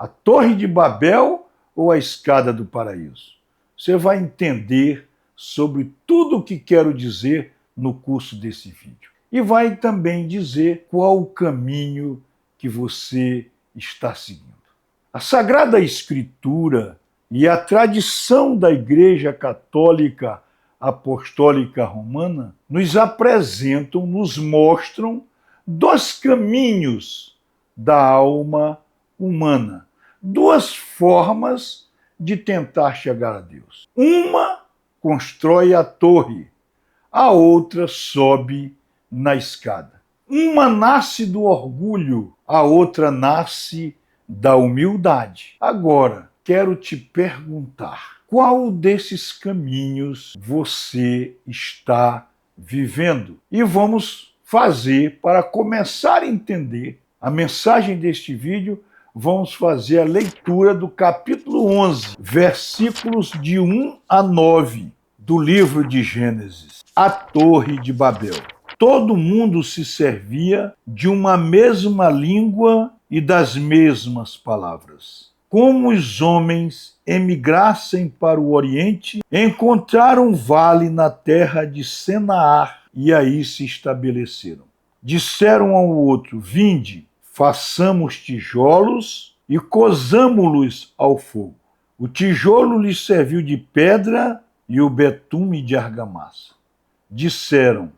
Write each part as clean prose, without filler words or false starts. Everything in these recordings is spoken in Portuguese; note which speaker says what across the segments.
Speaker 1: A Torre de Babel ou a Escada do Paraíso? Você vai entender sobre tudo o que quero dizer no curso desse vídeo. E vai também dizer qual o caminho que você está seguindo. A Sagrada Escritura e a tradição da Igreja Católica Apostólica Romana nos apresentam, nos mostram dois caminhos da alma humana, duas formas de tentar chegar a Deus. Uma constrói a torre, a outra sobe na escada. Uma nasce do orgulho, a outra nasce da humildade. Agora, quero te perguntar, qual desses caminhos você está vivendo? E vamos fazer, para começar a entender a mensagem deste vídeo, vamos fazer a leitura do capítulo 11, versículos de 1 a 9 do livro de Gênesis, a Torre de Babel. Todo mundo se servia de uma mesma língua e das mesmas palavras. Como os homens emigrassem para o Oriente, encontraram um vale na terra de Senaar e aí se estabeleceram. Disseram ao outro: vinde, façamos tijolos e cozamo-los ao fogo. O tijolo lhes serviu de pedra e o betume de argamassa. Disseram: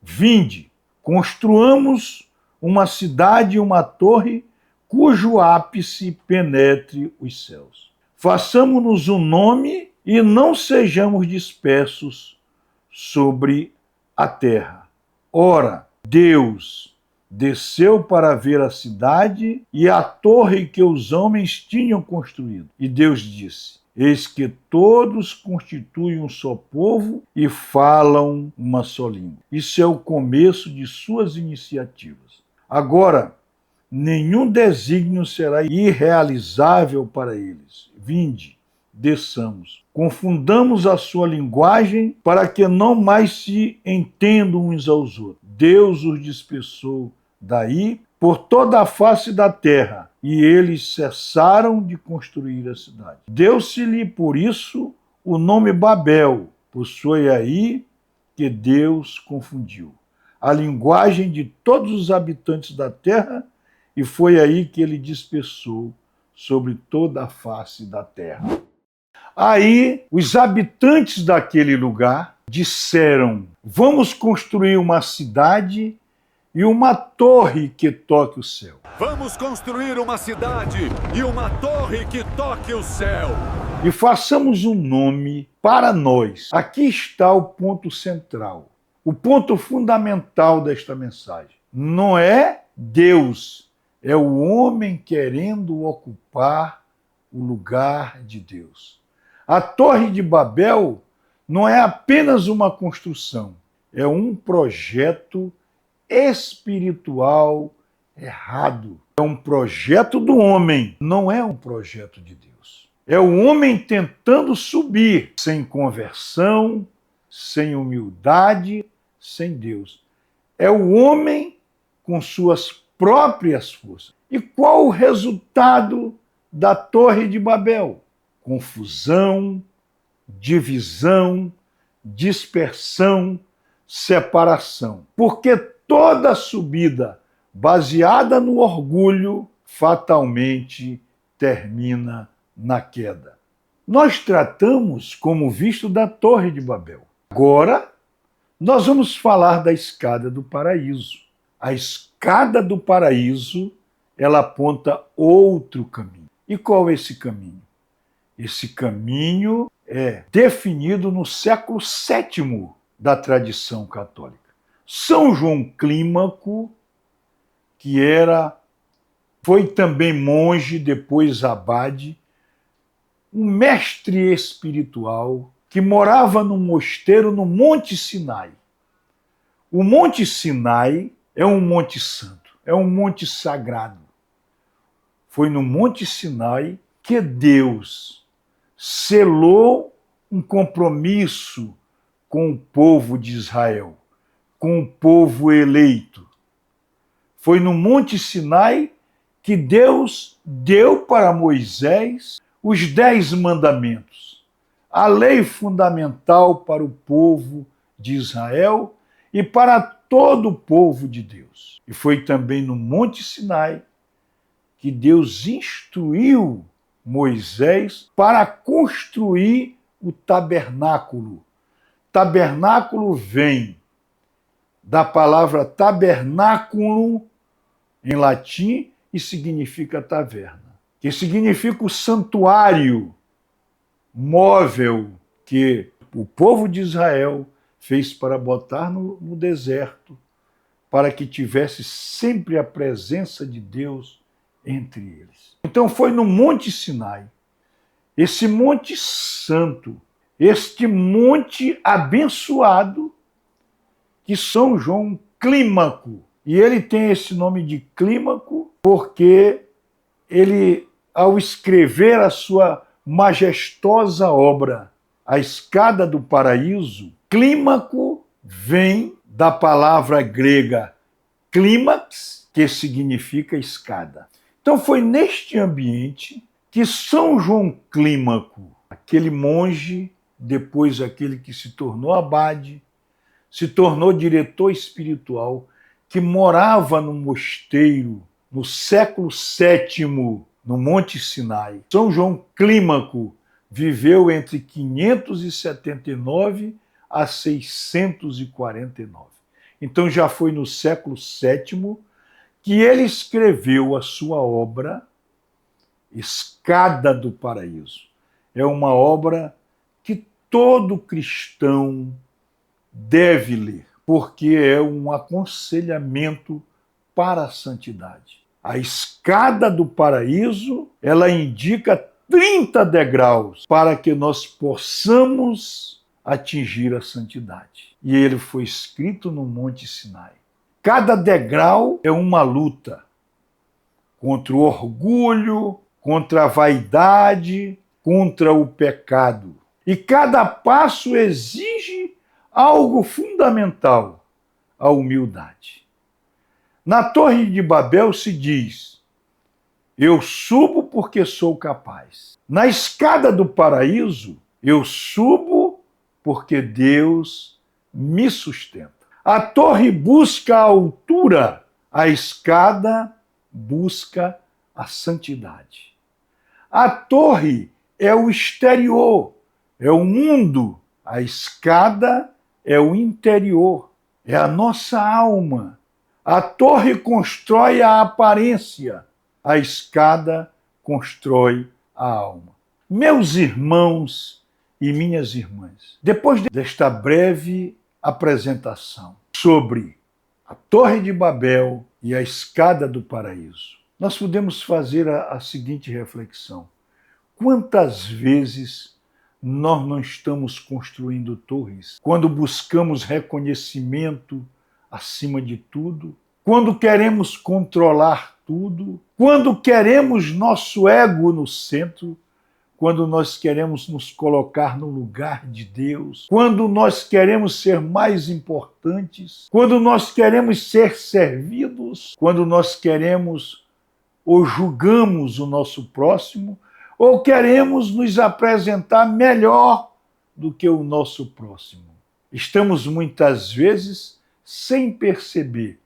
Speaker 1: vinde, construamos uma cidade e uma torre cujo ápice penetre os céus. Façamo-nos um nome e não sejamos dispersos sobre a terra. Ora, Deus desceu para ver a cidade e a torre que os homens tinham construído. E Deus disse: eis que todos constituem um só povo e falam uma só língua. Isso é o começo de suas iniciativas. Agora, nenhum desígnio será irrealizável para eles. Vinde, desçamos, confundamos a sua linguagem para que não mais se entendam uns aos outros. Deus os dispersou daí por toda a face da terra, e eles cessaram de construir a cidade. Deu-se-lhe por isso o nome Babel, pois foi aí que Deus confundiu a linguagem de todos os habitantes da terra, e foi aí que ele dispersou sobre toda a face da terra. Aí os habitantes daquele lugar disseram: vamos construir uma cidade e uma torre que toque o céu.
Speaker 2: Vamos construir uma cidade e uma torre que toque o céu.
Speaker 1: E façamos um nome para nós. Aqui está o ponto central, o ponto fundamental desta mensagem. Não é Deus, é o homem querendo ocupar o lugar de Deus. A Torre de Babel não é apenas uma construção, é um projeto espiritual errado. É um projeto do homem, não é um projeto de Deus. É o homem tentando subir, sem conversão, sem humildade, sem Deus. É o homem com suas próprias forças. E qual o resultado da Torre de Babel? Confusão, divisão, dispersão, separação. Porque toda subida baseada no orgulho fatalmente termina na queda. Nós tratamos como visto da Torre de Babel. Agora, nós vamos falar da Escada do Paraíso. A Escada do Paraíso, ela aponta outro caminho. E qual é esse caminho? Esse caminho é definido no século VII da tradição católica. São João Clímaco, que foi também monge, depois abade, um mestre espiritual que morava num mosteiro no Monte Sinai. O Monte Sinai é um monte santo, é um monte sagrado. Foi no Monte Sinai que Deus selou um compromisso com o povo de Israel, com o povo eleito. Foi no Monte Sinai que Deus deu para Moisés os 10 mandamentos, a lei fundamental para o povo de Israel e para todo o povo de Deus. E foi também no Monte Sinai que Deus instruiu Moisés para construir o tabernáculo. Tabernáculo vem da palavra tabernáculo em latim e significa taverna, que significa o santuário móvel que o povo de Israel fez para botar no deserto, para que tivesse sempre a presença de Deus entre eles. Então foi no Monte Sinai, esse monte santo, este monte abençoado, que São João Clímaco, e ele tem esse nome de Clímaco porque ele, ao escrever a sua majestosa obra, A Escada do Paraíso, Clímaco vem da palavra grega clímax, que significa escada. Então foi neste ambiente que São João Clímaco, aquele monge, depois aquele que se tornou abade, se tornou diretor espiritual, que morava no mosteiro no século VII, no Monte Sinai. São João Clímaco viveu entre 579 a 649. Então já foi no século VII que ele escreveu a sua obra Escada do Paraíso. É uma obra que todo cristão deve ler, porque é um aconselhamento para a santidade. A Escada do Paraíso, ela indica 30 degraus para que nós possamos atingir a santidade. E ele foi escrito no Monte Sinai. Cada degrau é uma luta contra o orgulho, contra a vaidade, contra o pecado. E cada passo exige algo fundamental, a humildade. Na Torre de Babel se diz: eu subo porque sou capaz. Na Escada do Paraíso, eu subo porque Deus me sustenta. A torre busca a altura, a escada busca a santidade. A torre é o exterior, é o mundo. A escada é o interior, é a nossa alma. A torre constrói a aparência, a escada constrói a alma. Meus irmãos e minhas irmãs, depois desta breve apresentação sobre a Torre de Babel e a Escada do Paraíso, nós podemos fazer a seguinte reflexão: quantas vezes nós não estamos construindo torres quando buscamos reconhecimento acima de tudo, quando queremos controlar tudo, quando queremos nosso ego no centro, quando nós queremos nos colocar no lugar de Deus, quando nós queremos ser mais importantes, quando nós queremos ser servidos, quando nós queremos ou julgamos o nosso próximo, ou queremos nos apresentar melhor do que o nosso próximo. Estamos muitas vezes, sem perceber,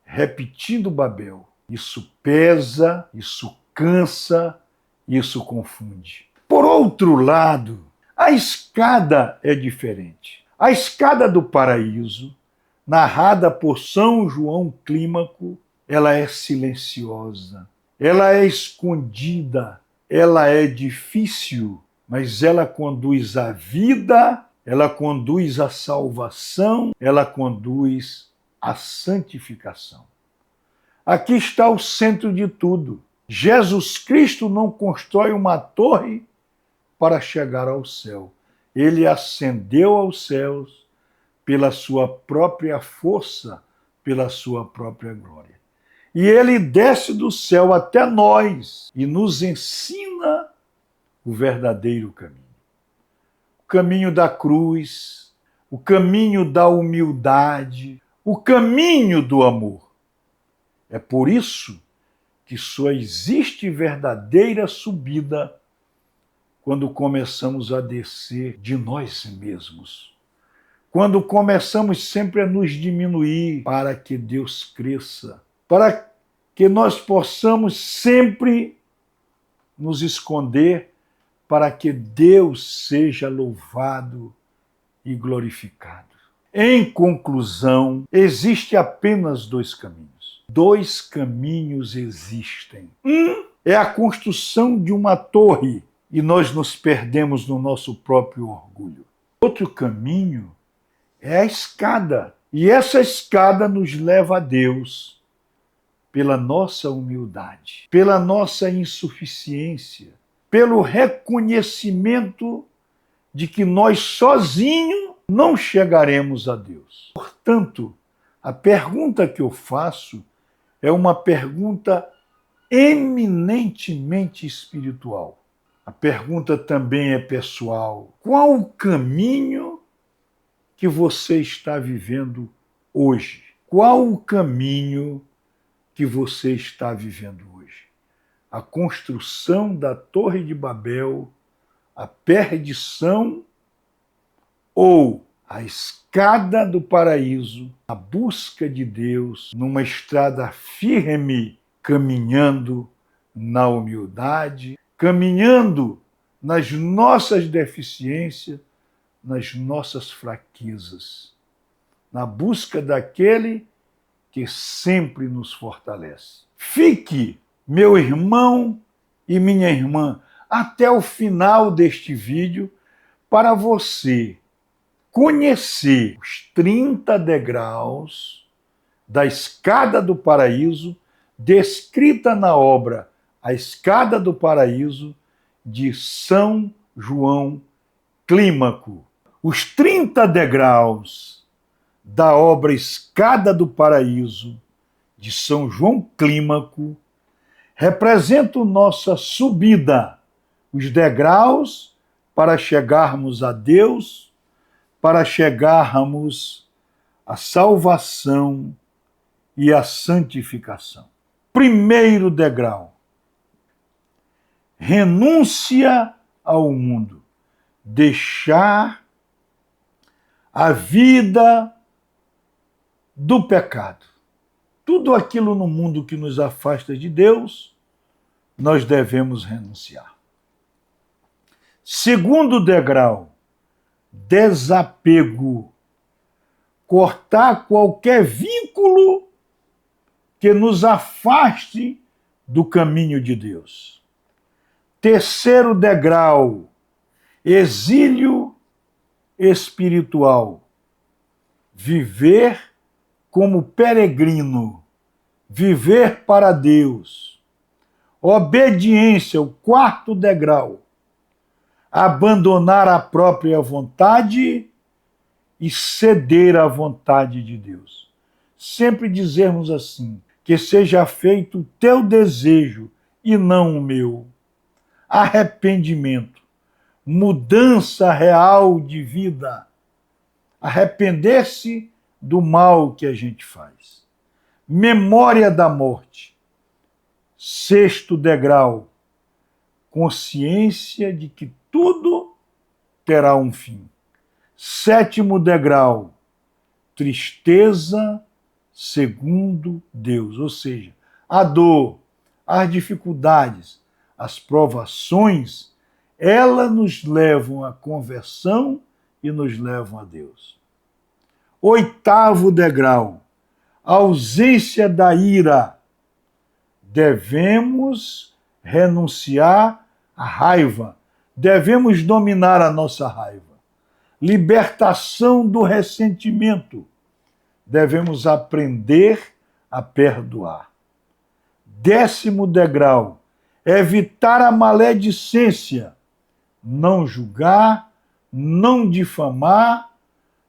Speaker 1: repetindo Babel. Isso pesa, isso cansa, isso confunde. Por outro lado, a escada é diferente. A Escada do Paraíso, narrada por São João Clímaco, ela é silenciosa, ela é escondida, ela é difícil, mas ela conduz à vida, ela conduz à salvação, ela conduz à santificação. Aqui está o centro de tudo. Jesus Cristo não constrói uma torre para chegar ao céu. Ele ascendeu aos céus pela sua própria força, pela sua própria glória. E ele desce do céu até nós e nos ensina o verdadeiro caminho. O caminho da cruz, o caminho da humildade, o caminho do amor. É por isso que só existe verdadeira subida quando começamos a descer de nós mesmos. Quando começamos sempre a nos diminuir para que Deus cresça, para que nós possamos sempre nos esconder para que Deus seja louvado e glorificado. Em conclusão, existe apenas dois caminhos. Dois caminhos existem. Um é a construção de uma torre e nós nos perdemos no nosso próprio orgulho. Outro caminho é a escada. E essa escada nos leva a Deus pela nossa humildade, pela nossa insuficiência, pelo reconhecimento de que nós sozinhos não chegaremos a Deus. Portanto, a pergunta que eu faço é uma pergunta eminentemente espiritual. A pergunta também é pessoal. Qual o caminho que você está vivendo hoje? Qual o caminho que você está vivendo hoje? A construção da Torre de Babel, a perdição ou a escada do paraíso, a busca de Deus numa estrada firme, caminhando na humildade, caminhando nas nossas deficiências, nas nossas fraquezas, na busca daquele que sempre nos fortalece. Fique, meu irmão e minha irmã, até o final deste vídeo para você conhecer os 30 degraus da escada do paraíso, descrita na obra A Escada do Paraíso, de São João Clímaco. Os 30 degraus da obra Escada do Paraíso, de São João Clímaco, representam nossa subida, os degraus para chegarmos a Deus, para chegarmos à salvação e à santificação. Primeiro degrau: renúncia ao mundo, deixar a vida do pecado. Tudo aquilo no mundo que nos afasta de Deus, nós devemos renunciar. Segundo degrau: desapego. Cortar qualquer vínculo que nos afaste do caminho de Deus. Terceiro degrau: exílio espiritual. Viver como peregrino, viver para Deus. Obediência, o quarto degrau: abandonar a própria vontade e ceder à vontade de Deus. Sempre dizermos assim: que seja feito o teu desejo e não o meu. Arrependimento, mudança real de vida, arrepender-se do mal que a gente faz. Memória da morte. Sexto degrau: consciência de que tudo terá um fim. Sétimo degrau: tristeza segundo Deus, ou seja, a dor, as dificuldades, as provações, elas nos levam à conversão e nos levam a Deus. Oitavo degrau: ausência da ira. Devemos renunciar à raiva, devemos dominar a nossa raiva. Libertação do ressentimento. Devemos aprender a perdoar. Décimo degrau: evitar a maledicência. Não julgar, não difamar,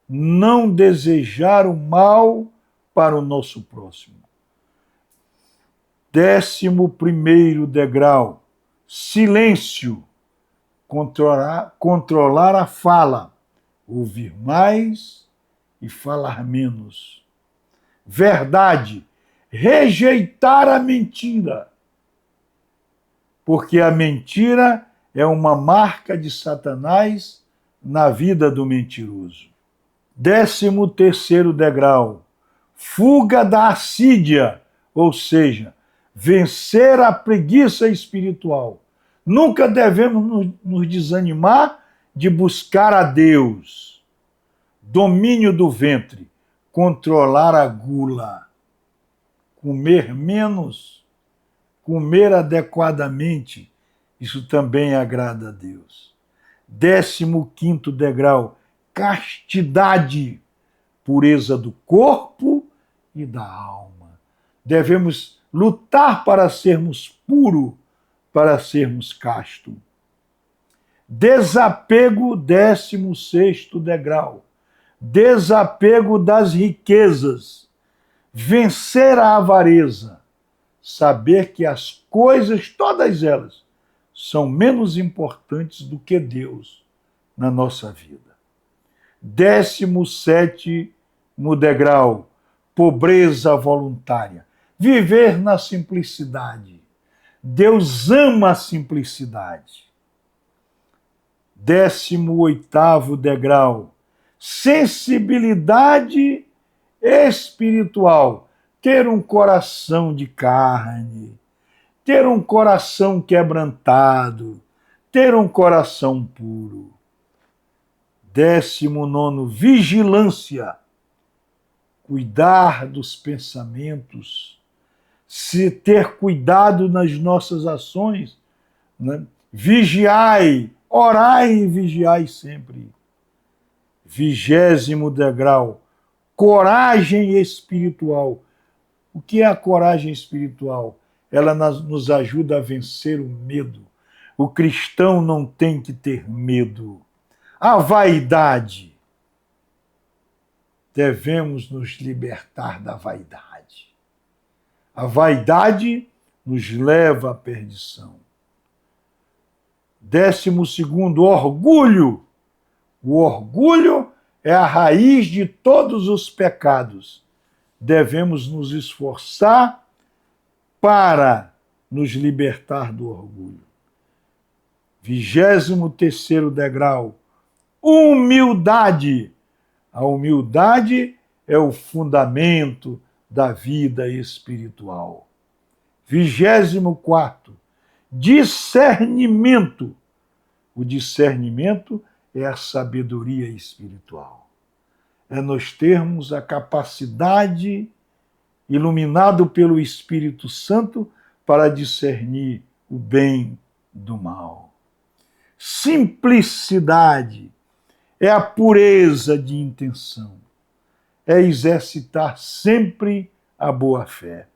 Speaker 1: não desejar o mal para o nosso próximo. 11º degrau: silêncio. Controlar a fala, ouvir mais e falar menos. Verdade: rejeitar a mentira. porque a mentira é uma marca de Satanás na vida do mentiroso. 13º degrau, fuga da assídia, ou seja, vencer a preguiça espiritual. Nunca devemos nos desanimar de buscar a Deus. Domínio do ventre, controlar a gula, comer menos, comer adequadamente, isso também agrada a Deus. 15º degrau, castidade, pureza do corpo e da alma. Devemos lutar para sermos puros, para sermos castos. Desapego, 16º degrau. Desapego das riquezas. Vencer a avareza. Saber que as coisas, todas elas, são menos importantes do que Deus na nossa vida. 17º degrau, pobreza voluntária. Viver na simplicidade. Deus ama a simplicidade. 18º degrau, sensibilidade espiritual. Ter um coração de carne, ter um coração quebrantado, ter um coração puro. 19º, vigilância. Cuidar dos pensamentos, se ter cuidado nas nossas ações, né? Vigiai, orai e vigiai sempre. 20º degrau, coragem espiritual. O que é a coragem espiritual? Ela nos ajuda a vencer o medo. O cristão não tem que ter medo. A vaidade. Devemos nos libertar da vaidade. A vaidade nos leva à perdição. 12º, orgulho. O orgulho é a raiz de todos os pecados. Devemos nos esforçar para nos libertar do orgulho. 23º degrau, humildade. A humildade é o fundamento da vida espiritual. 24º, discernimento. O discernimento é a sabedoria espiritual. É nós termos a capacidade, iluminado pelo Espírito Santo, para discernir o bem do mal. Simplicidade é a pureza de intenção, é exercitar sempre a boa-fé.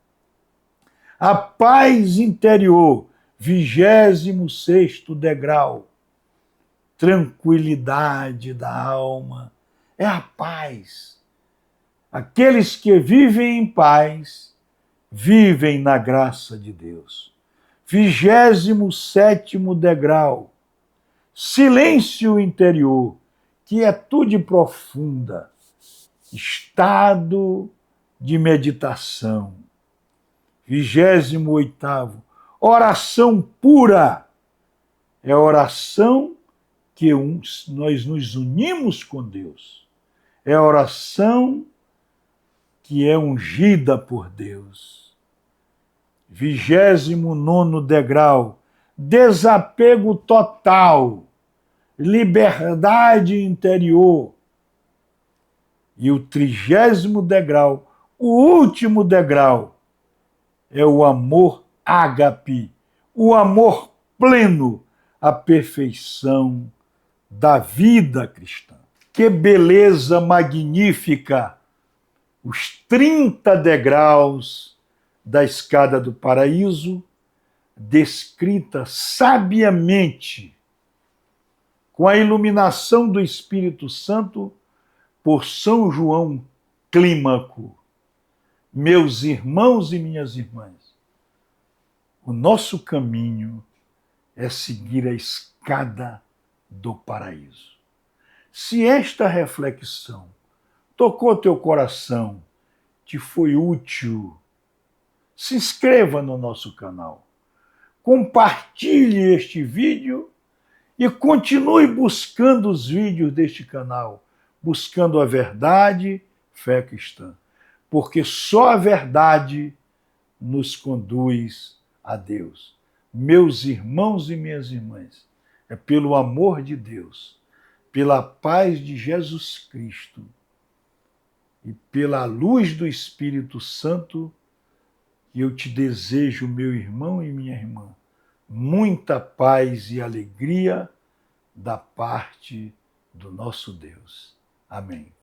Speaker 1: A paz interior, 26º degrau, tranquilidade da alma, é a paz. Aqueles que vivem em paz, vivem na graça de Deus. 27º degrau, silêncio interior, quietude profunda, estado de meditação. 28º, oração pura, é a oração que nós nos unimos com Deus. É a oração que é ungida por Deus. 29º degrau, desapego total, liberdade interior. E o 30º degrau, o último degrau, é o amor ágape, o amor pleno, a perfeição da vida cristã. Que beleza magnífica! Os 30 degraus da escada do paraíso, descrita sabiamente, com a iluminação do Espírito Santo, por São João Clímaco. Meus irmãos e minhas irmãs, o nosso caminho é seguir a escada do paraíso. Se esta reflexão tocou teu coração, te foi útil, se inscreva no nosso canal, compartilhe este vídeo e continue buscando os vídeos deste canal, buscando a verdade, fé cristã, porque só a verdade nos conduz a Deus. Meus irmãos e minhas irmãs, é pelo amor de Deus, pela paz de Jesus Cristo e pela luz do Espírito Santo que eu te desejo, meu irmão e minha irmã, muita paz e alegria da parte do nosso Deus. Amém.